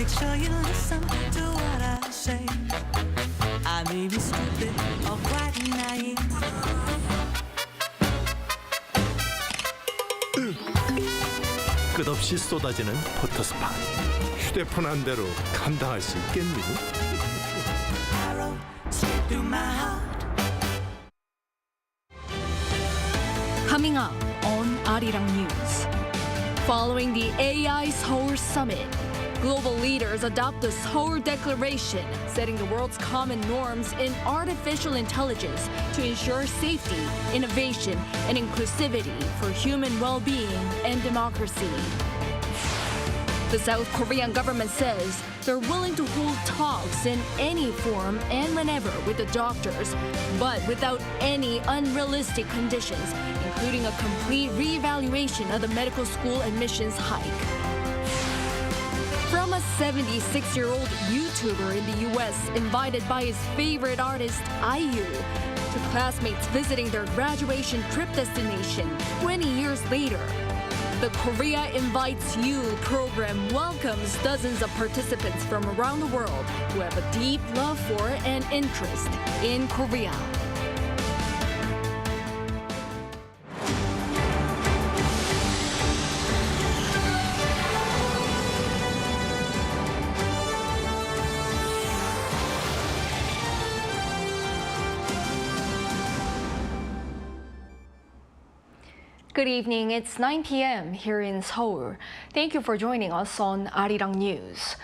make sure you listen to what I say. I may be stupid or quite naive. 끝없이 쏟아지는 포토스팟. 휴대폰 한 대로 감당할 수 있겠니? Arrow straight through my heart. Coming up on Arirang News. Following the AI Seoul Summit, global leaders adopt the Seoul Declaration, setting the world's common norms in artificial intelligence to ensure safety, innovation, and inclusivity for human well-being and democracy. The South Korean government says they're willing to hold talks in any form and whenever with the doctors, but without any unrealistic conditions, including a complete reevaluation of the medical school admissions hike. From a 76-year-old YouTuber in the U.S. invited by his favorite artist, IU, to classmates visiting their graduation trip destination 20 years later, the Korea Invites You program welcomes dozens of participants from around the world who have a deep love for and interest in Korea. Good evening. It's 9 p.m. here in Seoul. Thank you for joining us on Arirang News.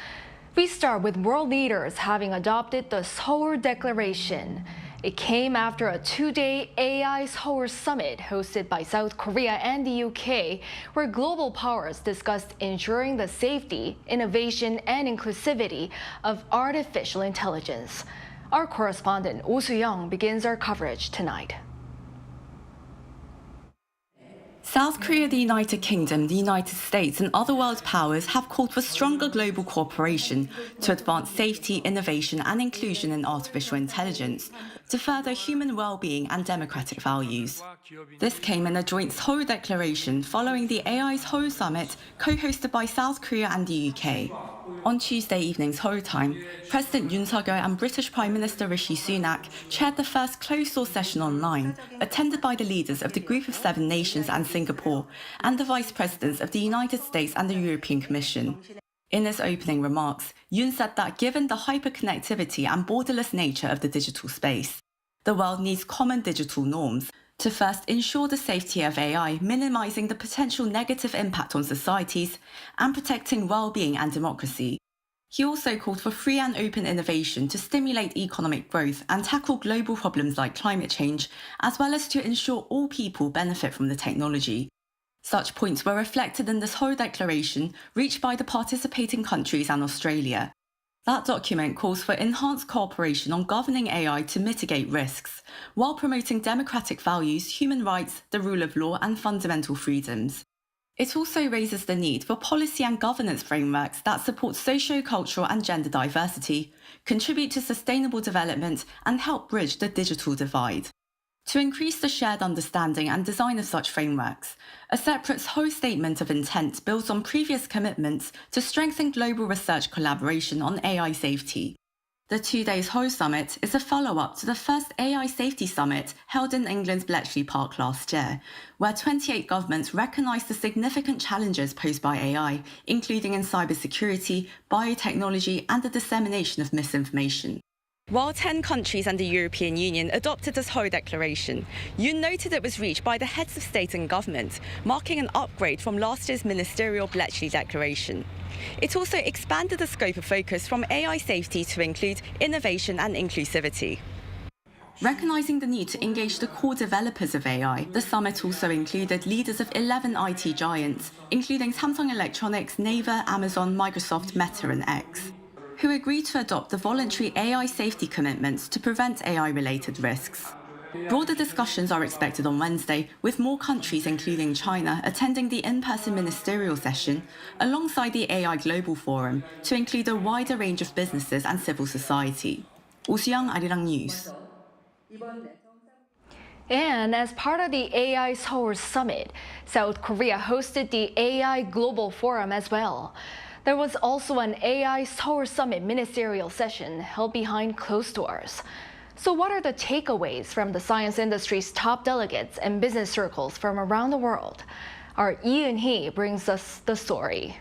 We start with world leaders having adopted the Seoul Declaration. It came after a two-day AI Seoul Summit hosted by South Korea and the UK, where global powers discussed ensuring the safety, innovation, and inclusivity of artificial intelligence. Our correspondent Oh Soo-young begins our coverage tonight. South Korea, the United Kingdom, the United States and other world powers have called for stronger global cooperation to advance safety, innovation and inclusion in artificial intelligence to further human well-being and democratic values. This came in a joint Seoul Declaration following the AI Seoul Summit co-hosted by South Korea and the UK. On Tuesday evening Seoul time, President Yoon and British Prime Minister Rishi Sunak chaired the first closed-door session online, attended by the leaders of the Group of Seven Nations and Singapore, and the Vice Presidents of the United States and the European Commission. In his opening remarks, Yoon said that given the hyperconnectivity and borderless nature of the digital space, the world needs common digital norms to first ensure the safety of AI, minimizing the potential negative impact on societies and protecting well-being and democracy. He also called for free and open innovation to stimulate economic growth and tackle global problems like climate change, as well as to ensure all people benefit from the technology. Such points were reflected in this whole declaration reached by the participating countries and Australia. That document calls for enhanced cooperation on governing AI to mitigate risks, while promoting democratic values, human rights, the rule of law and fundamental freedoms. It also raises the need for policy and governance frameworks that support socio-cultural and gender diversity, contribute to sustainable development and help bridge the digital divide. To increase the shared understanding and design of such frameworks, a separate Seoul Statement of Intent builds on previous commitments to strengthen global research collaboration on AI safety. The two-day Seoul Summit is a follow-up to the first AI Safety Summit held in England's Bletchley Park last year, where 28 governments recognised the significant challenges posed by AI, including in cybersecurity, biotechnology and the dissemination of misinformation. While 10 countries and the European Union adopted this Seoul Declaration, Yoon noted it was reached by the heads of state and government, marking an upgrade from last year's ministerial Bletchley Declaration. It also expanded the scope of focus from AI safety to include innovation and inclusivity. Recognising the need to engage the core developers of AI, the summit also included leaders of 11 IT giants, including Samsung Electronics, Naver, Amazon, Microsoft, Meta and X, who agreed to adopt the voluntary AI safety commitments to prevent AI-related risks. Broader discussions are expected on Wednesday, with more countries, including China, attending the in-person ministerial session, alongside the AI Global Forum, to include a wider range of businesses and civil society. Oh Soo-young, Arirang News. And as part of the AI Seoul Summit, South Korea hosted the AI Global Forum as well. There was also an AI Seoul Summit ministerial session held behind closed doors. So what are the takeaways from the science industry's top delegates and business circles from around the world? Our Yoon brings us the story.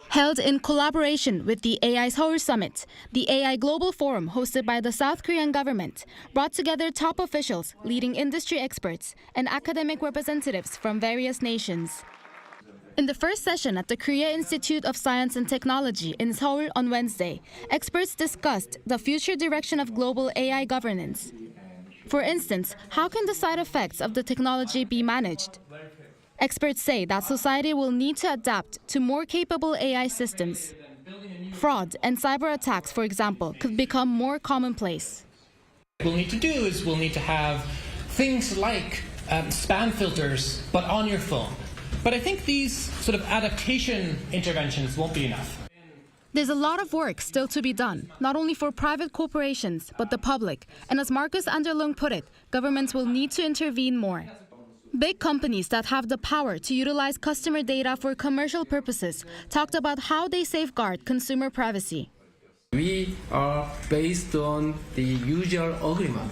Held in collaboration with the AI Seoul Summit, the AI Global Forum hosted by the South Korean government brought together top officials, leading industry experts, and academic representatives from various nations. In the first session at the Korea Institute of Science and Technology in Seoul on Wednesday, experts discussed the future direction of global AI governance. For instance, how can the side effects of the technology be managed? Experts say that society will need to adapt to more capable AI systems. Fraud and cyber attacks, for example, could become more commonplace. What we'll need to do is we'll need to have things like spam filters, but on your phone. But I think these sort of adaptation interventions won't be enough. There's a lot of work still to be done, not only for private corporations, but the public. And as Marcus Anderlung put it, governments will need to intervene more. Big companies that have the power to utilize customer data for commercial purposes talked about how they safeguard consumer privacy. We are based on the usual agreement.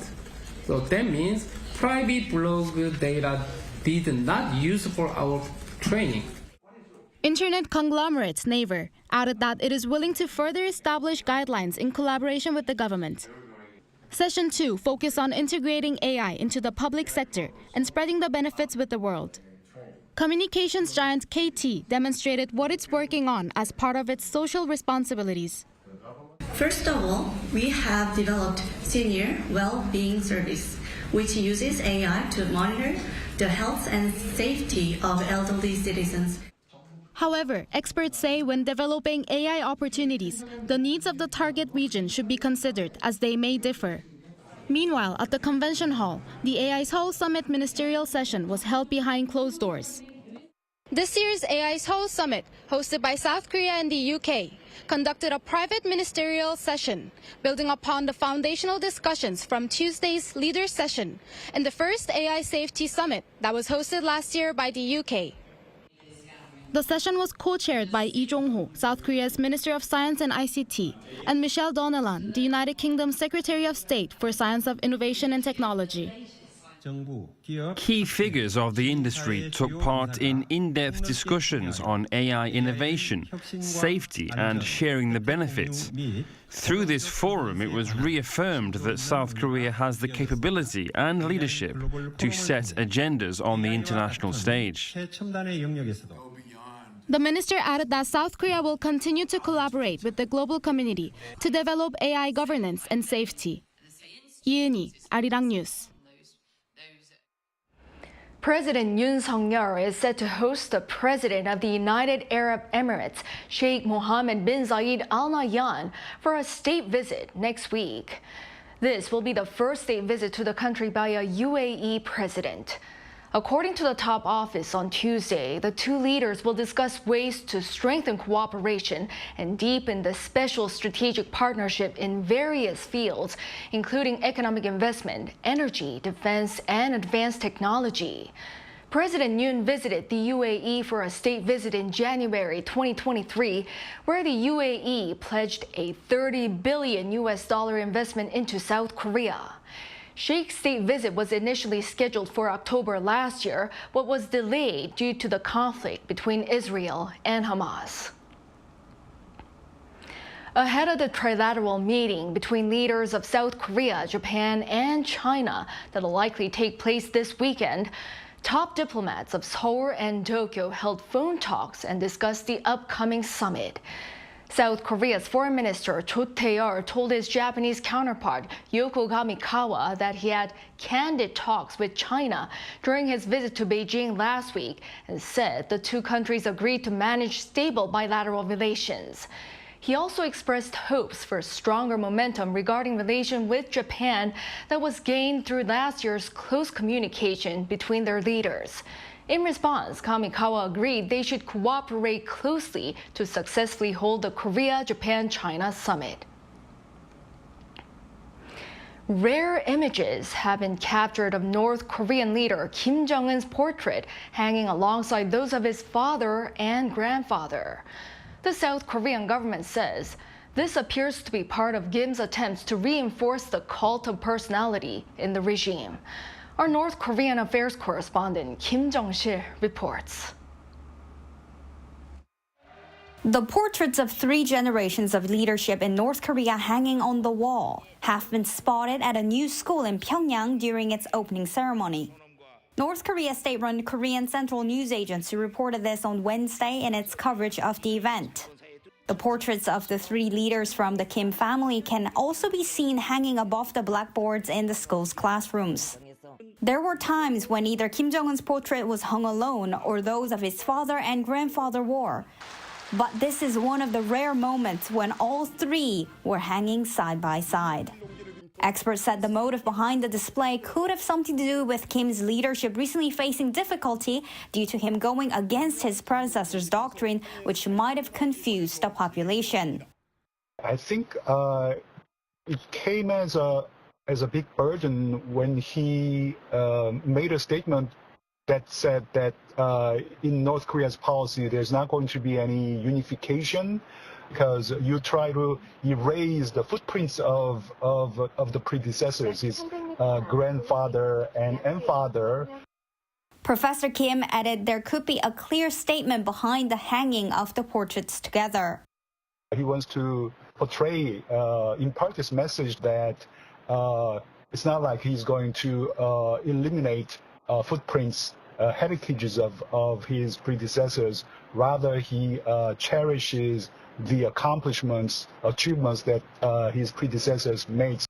So that means private blog data did not use for our training. Internet conglomerate Naver added that it is willing to further establish guidelines in collaboration with the government. Session 2 focused on integrating AI into the public sector and spreading the benefits with the world. Communications giant KT demonstrated what it's working on as part of its social responsibilities. First of all, we have developed Senior Well-Being Service, which uses AI to monitor the health and safety of elderly citizens. However, experts say when developing AI opportunities, the needs of the target region should be considered as they may differ. Meanwhile, at the convention hall, the AI Seoul Summit ministerial session was held behind closed doors. This year's AI Seoul Summit, hosted by South Korea and the UK, conducted a private ministerial session, building upon the foundational discussions from Tuesday's leaders session and the first AI Safety Summit that was hosted last year by the UK. The session was co-chaired by Lee Jong-ho, South Korea's Minister of Science and ICT, and Michelle Donnellan, the United Kingdom's Secretary of State for Science of Innovation and Technology. Key figures of the industry took part in in-depth discussions on AI innovation, safety, and sharing the benefits. Through this forum, it was reaffirmed that South Korea has the capability and leadership to set agendas on the international stage. The minister added that South Korea will continue to collaborate with the global community to develop AI governance and safety. Yoon, Arirang News. President Yoon is set to host the President of the United Arab Emirates, Sheikh Mohammed bin Zayed Al Nahyan, for a state visit next week. This will be the first state visit to the country by a UAE president. According to the top office on Tuesday, the two leaders will discuss ways to strengthen cooperation and deepen the special strategic partnership in various fields, including economic investment, energy, defense, and advanced technology. President Yoon visited the UAE for a state visit in January 2023, where the UAE pledged a $30 billion investment into South Korea. Sheikh's state visit was initially scheduled for October last year, but was delayed due to the conflict between Israel and Hamas. Ahead of the trilateral meeting between leaders of South Korea, Japan, and China that'll likely take place this weekend, top diplomats of Seoul and Tokyo held phone talks and discussed the upcoming summit. South Korea's Foreign Minister Cho Tae-yeol told his Japanese counterpart Yoko Kamikawa that he had candid talks with China during his visit to Beijing last week and said the two countries agreed to manage stable bilateral relations. He also expressed hopes for stronger momentum regarding relations with Japan that was gained through last year's close communication between their leaders. In response, Kamikawa agreed they should cooperate closely to successfully hold the Korea-Japan-China summit. Rare images have been captured of North Korean leader Kim Jong-un's portrait hanging alongside those of his father and grandfather. The South Korean government says this appears to be part of Kim's attempts to reinforce the cult of personality in the regime. Our North Korean affairs correspondent Kim Jong-sil reports. The portraits of 3 generations of leadership in North Korea hanging on the wall have been spotted at a new school in Pyongyang during its opening ceremony. North Korea's state-run Korean Central News Agency reported this on Wednesday in its coverage of the event. The portraits of the 3 leaders from the Kim family can also be seen hanging above the blackboards in the school's classrooms. There were times when either Kim Jong-un's portrait was hung alone or those of his father and grandfather were. But this is one of the rare moments when all 3 were hanging side by side. Experts said the motive behind the display could have something to do with Kim's leadership recently facing difficulty due to him going against his predecessor's doctrine, which might have confused the population. I think it came as a big burden when he made a statement that said that in North Korea's policy, there's not going to be any unification because you try to erase the footprints of the predecessors, his grandfather and father. Professor Kim added there could be a clear statement behind the hanging of the portraits together. He wants to portray, impart this message that it's not like he's going to eliminate footprints, heritages of his predecessors. Rather, he cherishes the achievements that his predecessors made.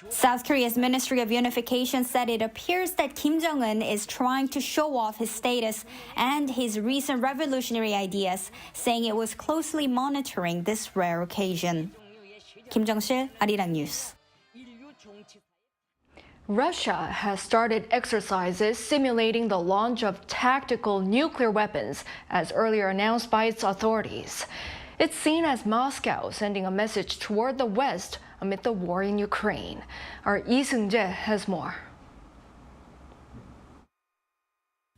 South Korea's Ministry of Unification said it appears that Kim Jong-un is trying to show off his status and his recent revolutionary ideas, saying it was closely monitoring this rare occasion. Kim Jong-sil, Arirang News. Russia has started exercises simulating the launch of tactical nuclear weapons, as earlier announced by its authorities. It's seen as Moscow sending a message toward the West amid the war in Ukraine. Our Lee Seung-jae has more.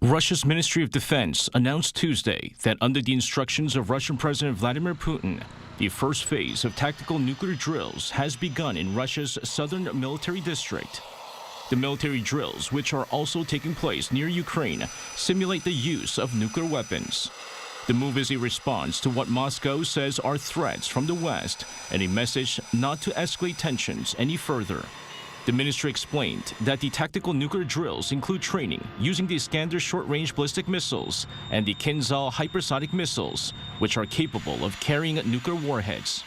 Russia's Ministry of Defense announced Tuesday that under the instructions of Russian President Vladimir Putin, the first phase of tactical nuclear drills has begun in Russia's southern military district. The military drills, which are also taking place near Ukraine, simulate the use of nuclear weapons. The move is a response to what Moscow says are threats from the West and a message not to escalate tensions any further. The ministry explained that the tactical nuclear drills include training using the Iskander short-range ballistic missiles and the Kinzhal hypersonic missiles, which are capable of carrying nuclear warheads.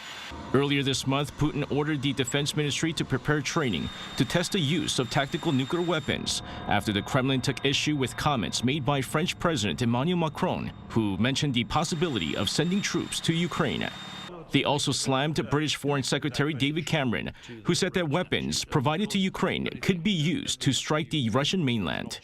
Earlier this month, Putin ordered the defense ministry to prepare training to test the use of tactical nuclear weapons after the Kremlin took issue with comments made by French President Emmanuel Macron, who mentioned the possibility of sending troops to Ukraine. They also slammed British Foreign Secretary David Cameron, who said that weapons provided to Ukraine could be used to strike the Russian mainland.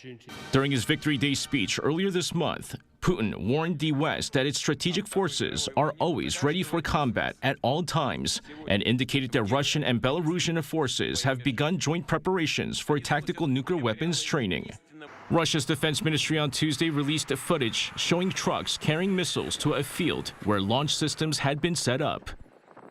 During his Victory Day speech earlier this month, Putin warned the West that its strategic forces are always ready for combat at all times and indicated that Russian and Belarusian forces have begun joint preparations for tactical nuclear weapons training. Russia's defense ministry on Tuesday released footage showing trucks carrying missiles to a field where launch systems had been set up.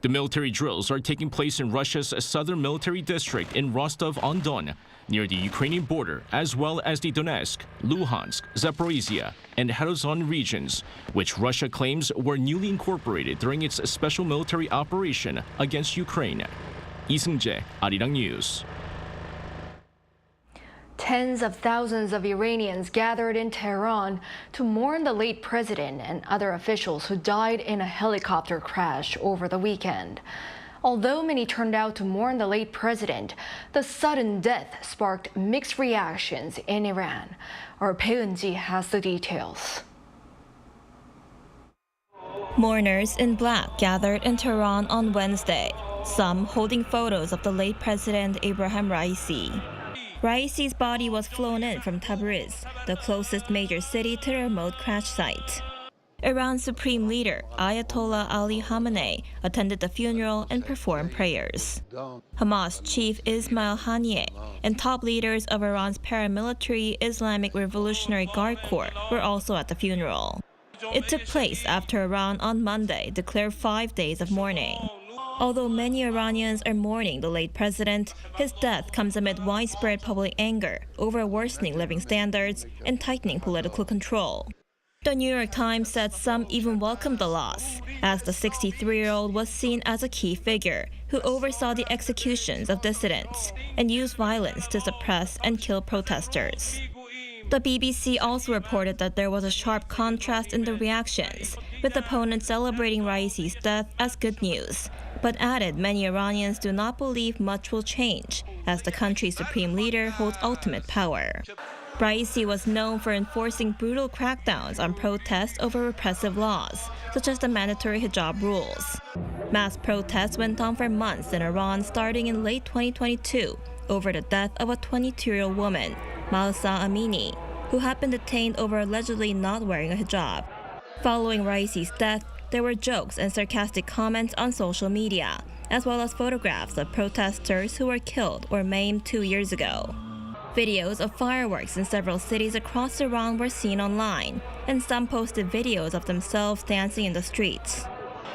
The military drills are taking place in Russia's southern military district in Rostov-on-Don, near the Ukrainian border, as well as the Donetsk, Luhansk, Zaporizhia, and Kherson regions, which Russia claims were newly incorporated during its special military operation against Ukraine. Lee Seung-jae, Arirang News. Tens of thousands of Iranians gathered in Tehran to mourn the late president and other officials who died in a helicopter crash over the weekend. Although many turned out to mourn the late president, the sudden death sparked mixed reactions in Iran. Our Bae Eun-ji has the details. Mourners in black gathered in Tehran on Wednesday, some holding photos of the late president Ebrahim Raisi. Raisi's body was flown in from Tabriz, the closest major city to the remote crash site. Iran's supreme leader, Ayatollah Ali Khamenei, attended the funeral and performed prayers. Hamas chief Ismail Haniyeh and top leaders of Iran's paramilitary Islamic Revolutionary Guard Corps were also at the funeral. It took place after Iran on Monday declared 5 days of mourning. Although many Iranians are mourning the late president, his death comes amid widespread public anger over worsening living standards and tightening political control. The New York Times said some even welcomed the loss, as the 63-year-old was seen as a key figure who oversaw the executions of dissidents and used violence to suppress and kill protesters. The BBC also reported that there was a sharp contrast in the reactions, with opponents celebrating Raisi's death as good news, but added many Iranians do not believe much will change, as the country's supreme leader holds ultimate power. Raisi was known for enforcing brutal crackdowns on protests over repressive laws, such as the mandatory hijab rules. Mass protests went on for months in Iran starting in late 2022 over the death of a 22-year-old woman, Mahsa Amini, who had been detained over allegedly not wearing a hijab. Following Raisi's death, there were jokes and sarcastic comments on social media, as well as photographs of protesters who were killed or maimed 2 years ago. Videos of fireworks in several cities across Iran were seen online, and some posted videos of themselves dancing in the streets.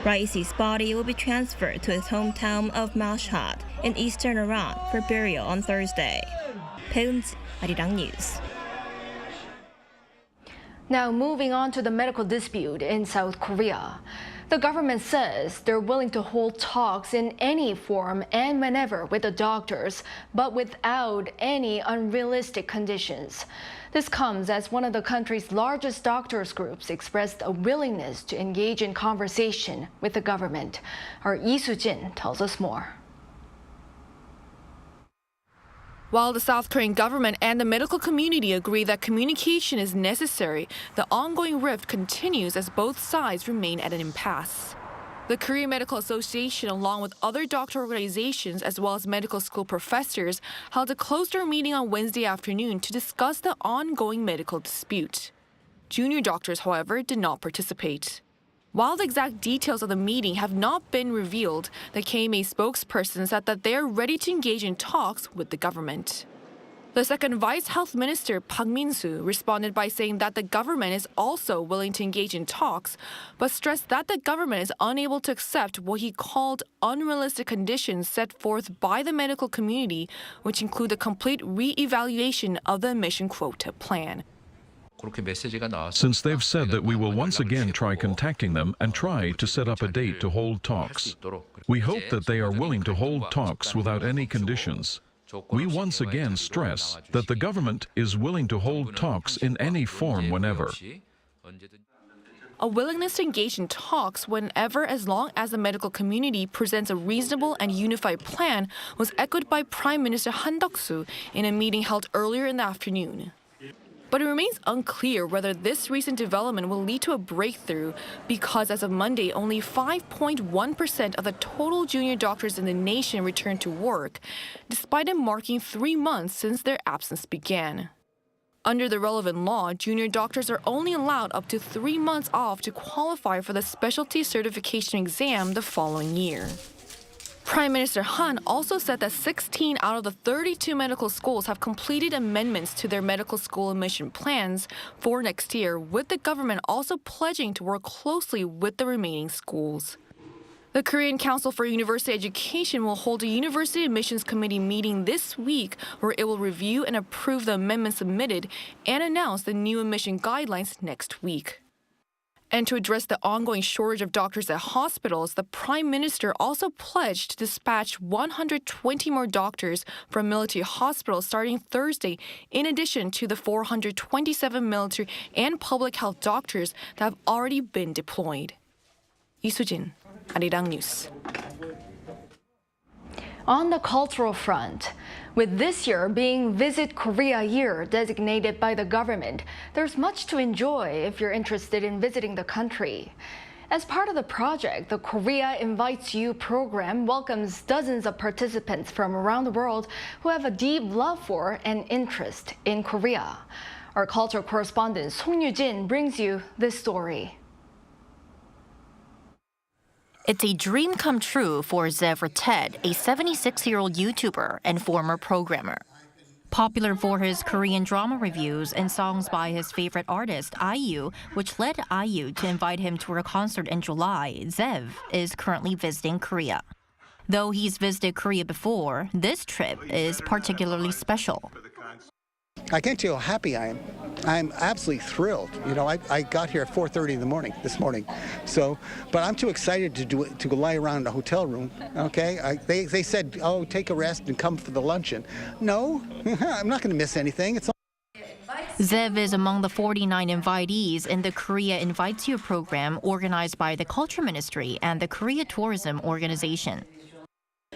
Raisi's body will be transferred to his hometown of Mashhad in eastern Iran for burial on Thursday. Peunz, Arirang News. Now moving on to the medical dispute in South Korea. The government says they're willing to hold talks in any form and whenever with the doctors, but without any unrealistic conditions. This comes as one of the country's largest doctors groups expressed a willingness to engage in conversation with the government. Our Lee Soo-jin tells us more. While the South Korean government and the medical community agree that communication is necessary, the ongoing rift continues as both sides remain at an impasse. The Korean Medical Association, along with other doctor organizations as well as medical school professors, held a closed-door meeting on Wednesday afternoon to discuss the ongoing medical dispute. Junior doctors, however, did not participate. While the exact details of the meeting have not been revealed, the KMA spokesperson said that they are ready to engage in talks with the government. The second Vice Health Minister, Park Min-soo, responded by saying that the government is also willing to engage in talks, but stressed that the government is unable to accept what he called unrealistic conditions set forth by the medical community, which include a complete re-evaluation of the admission quota plan. Since they've said that we will once again try contacting them and try to set up a date to hold talks. We hope that they are willing to hold talks without any conditions. We once again stress that the government is willing to hold talks in any form whenever. A willingness to engage in talks whenever, as long as the medical community presents a reasonable and unified plan, was echoed by Prime Minister Han Duck-soo in a meeting held earlier in the afternoon. But it remains unclear whether this recent development will lead to a breakthrough, because as of Monday, only 5.1% of the total junior doctors in the nation returned to work, despite it marking 3 months since their absence began. Under the relevant law, junior doctors are only allowed up to 3 months off to qualify for the specialty certification exam the following year. Prime Minister Han also said that 16 out of the 32 medical schools have completed amendments to their medical school admission plans for next year, with the government also pledging to work closely with the remaining schools. The Korean Council for University Education will hold a University Admissions Committee meeting this week where it will review and approve the amendments submitted and announce the new admission guidelines next week. And to address the ongoing shortage of doctors at hospitals, the Prime Minister also pledged to dispatch 120 more doctors from military hospitals starting Thursday, in addition to the 427 military and public health doctors that have already been deployed. Lee Soo-jin, Arirang News. On the cultural front, with this year being Visit Korea Year designated by the government, there's much to enjoy if you're interested in visiting the country. As part of the project, the Korea Invites You program welcomes dozens of participants from around the world who have a deep love for and interest in Korea. Our cultural correspondent Song Yu-jin brings you this story. It's a dream come true for Zev Ted, a 76-year-old YouTuber and former programmer. Popular for his Korean drama reviews and songs by his favorite artist, IU, which led IU to invite him to a concert in July, Zev is currently visiting Korea. Though he's visited Korea before, this trip is particularly special. I can't tell you how happy I am. I'm absolutely thrilled. You know, I got here at 4:30 in the morning this morning, but I'm too excited to lie around in a hotel room. Okay, they said, oh, take a rest and come for the luncheon. No, I'm not going to miss anything. Zev is among the 49 invitees in the Korea Invites You program organized by the Culture Ministry and the Korea Tourism Organization.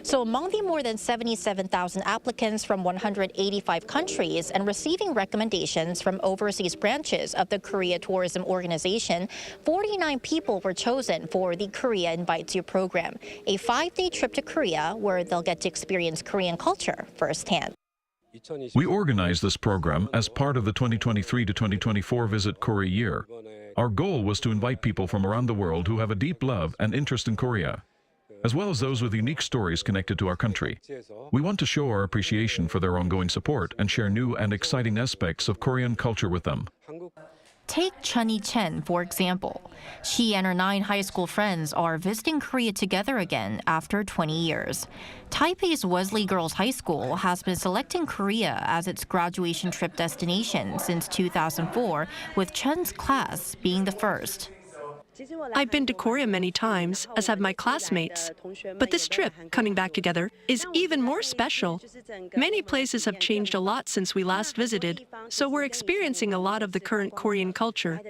So among the more than 77,000 applicants from 185 countries and receiving recommendations from overseas branches of the Korea Tourism Organization, 49 people were chosen for the Korea Invites You program, a 5-day trip to Korea where they'll get to experience Korean culture firsthand. We organized this program as part of the 2023 to 2024 Visit Korea year. Our goal was to invite people from around the world who have a deep love and interest in Korea, as well as those with unique stories connected to our country. We want to show our appreciation for their ongoing support and share new and exciting aspects of Korean culture with them. Take Chunny Chen, for example. She and her 9 high school friends are visiting Korea together again after 20 years. Taipei's Wesley Girls High School has been selecting Korea as its graduation trip destination since 2004, with Chen's class being the first. I've been to Korea many times, as have my classmates. But this trip, coming back together, is even more special. Many places have changed a lot since we last visited, so we're experiencing a lot of the current Korean culture.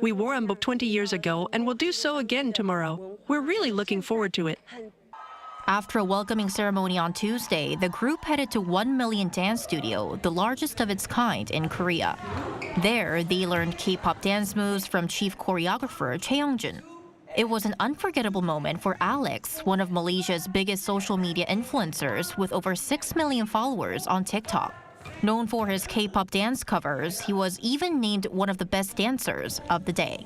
We wore hanbok 20 years ago and will do so again tomorrow. We're really looking forward to it. After a welcoming ceremony on Tuesday, the group headed to 1 Million Dance Studio, the largest of its kind in Korea. There, they learned K-pop dance moves from chief choreographer Choi Young-jun. It was an unforgettable moment for Alex, one of Malaysia's biggest social media influencers with over 6 million followers on TikTok. Known for his K-pop dance covers, he was even named one of the best dancers of the day.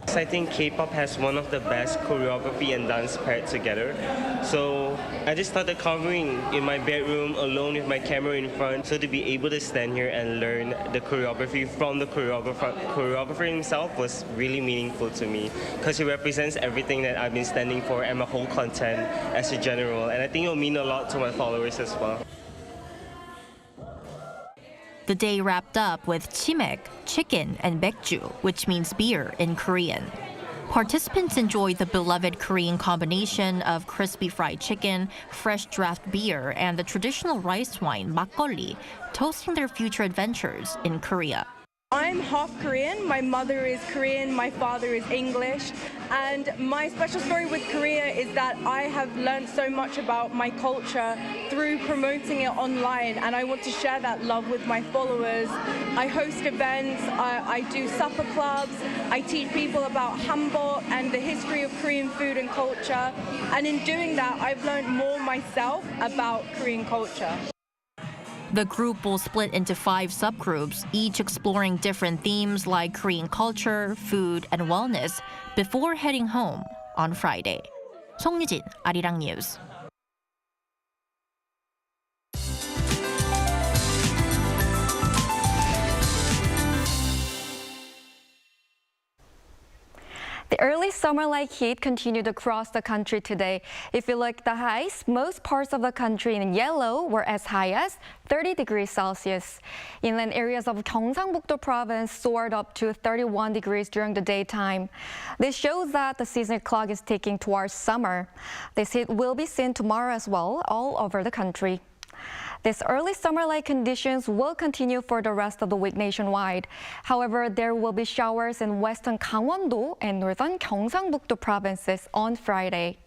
I think K-pop has one of the best choreography and dance paired together. So I just started covering in my bedroom alone with my camera in front. So to be able to stand here and learn the choreography from the choreographer himself was really meaningful to me because he represents everything that I've been standing for and my whole content as a general. And I think it'll mean a lot to my followers as well. The day wrapped up with chimek, chicken, and baekju, which means beer in Korean. Participants enjoyed the beloved Korean combination of crispy fried chicken, fresh draft beer, and the traditional rice wine makgeolli, toasting their future adventures in Korea. I'm half Korean. My mother is Korean, my father is English, and my special story with Korea is that I have learned so much about my culture through promoting it online, and I want to share that love with my followers. I host events, I do supper clubs, I teach people about hanbok and the history of Korean food and culture, and in doing that, I've learned more myself about Korean culture. The group will split into 5 subgroups, each exploring different themes like Korean culture, food, and wellness before heading home on Friday. 송유진, Arirang News. The early summer-like heat continued across the country today. If you look at the highs, most parts of the country in yellow were as high as 30 degrees Celsius. Inland areas of Gyeongsang-Bukdo province soared up to 31 degrees during the daytime. This shows that the seasonal clock is ticking towards summer. This heat will be seen tomorrow as well all over the country. These early summer-like conditions will continue for the rest of the week nationwide. However, there will be showers in western Gangwon-do and northern Gyeongsang-Bukdo provinces on Friday.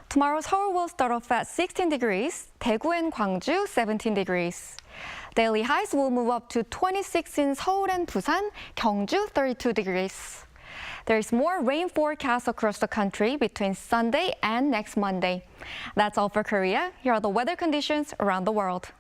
Tomorrow, Seoul will start off at 16 degrees, Daegu and Gwangju 17 degrees. Daily highs will move up to 26 in Seoul and Busan, Gyeongju 32 degrees. There is more rain forecast across the country between Sunday and next Monday. That's all for Korea. Here are the weather conditions around the world.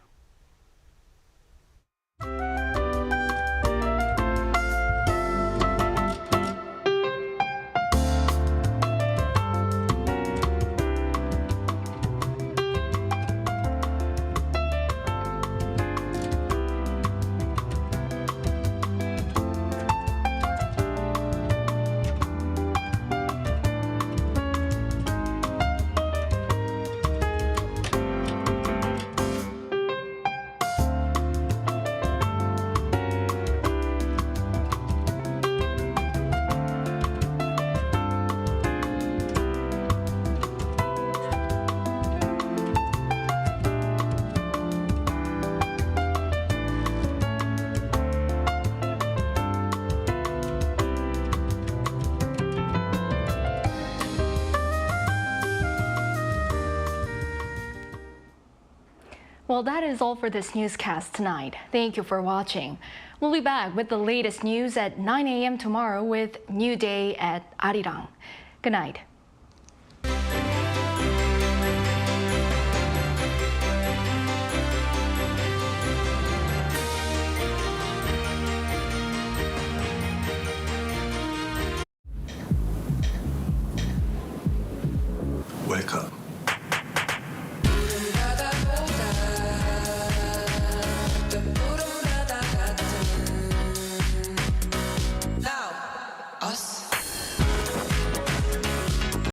Well, that is all for this newscast tonight. Thank you for watching. We'll be back with the latest news at 9 a.m. tomorrow with New Day at Arirang. Good night. Welcome